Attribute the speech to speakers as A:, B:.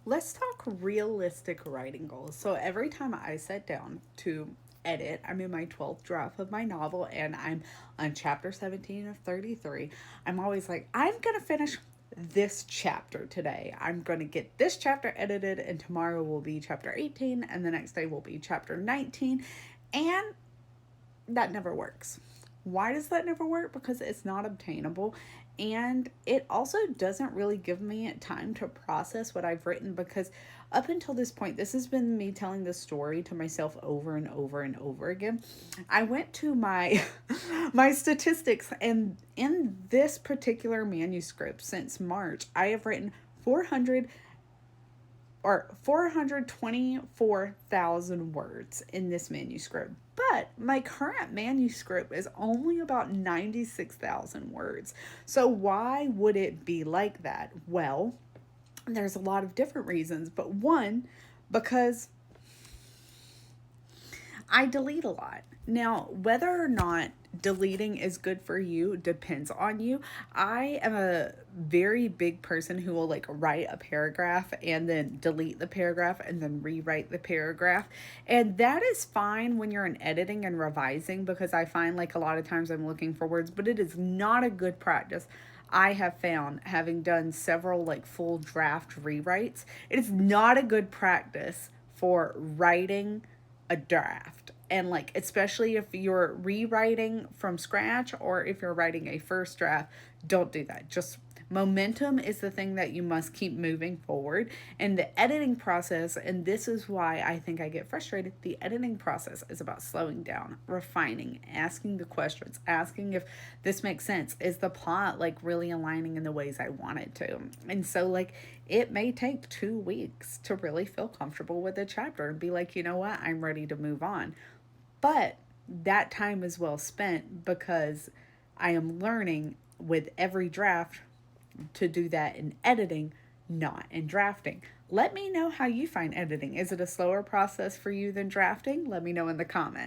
A: let's talk realistic writing goals. So every time I sit down to edit, I'm in my 12th draft of my novel and I'm on chapter 17 of 33. I'm always like, I'm going to finish this chapter today. I'm going to get this chapter edited, and tomorrow will be chapter 18, and the next day will be chapter 19. And that never works. Why does that never work? Because it's not obtainable. And it also doesn't really give me time to process what I've written, because up until this point, this has been me telling this story to myself over and over and over again. I went to my my statistics, and in this particular manuscript since March, I have written 424,000 words in this manuscript. But my current manuscript is only about 96,000 words. So why would it be like that? Well, there's a lot of different reasons, but one, because I delete a lot. Now, whether or not deleting is good for you depends on you. I am a very big person who will like write a paragraph and then delete the paragraph and then rewrite the paragraph. And that is fine when you're in editing and revising, because I find like a lot of times I'm looking for words, but it is not a good practice. I have found, having done several like full draft rewrites, it is not a good practice for writing a draft. And like, especially if you're rewriting from scratch or if you're writing a first draft, don't do that. Just momentum is the thing that you must keep moving forward. And the editing process, and this is why I think I get frustrated, the editing process is about slowing down, refining, asking the questions, asking if this makes sense. Is the plot like really aligning in the ways I want it to? And so like, it may take 2 weeks to really feel comfortable with a chapter and be like, you know what, I'm ready to move on. But that time is well spent, because I am learning with every draft to do that in editing, not in drafting. Let me know how you find editing. Is it a slower process for you than drafting? Let me know in the comments.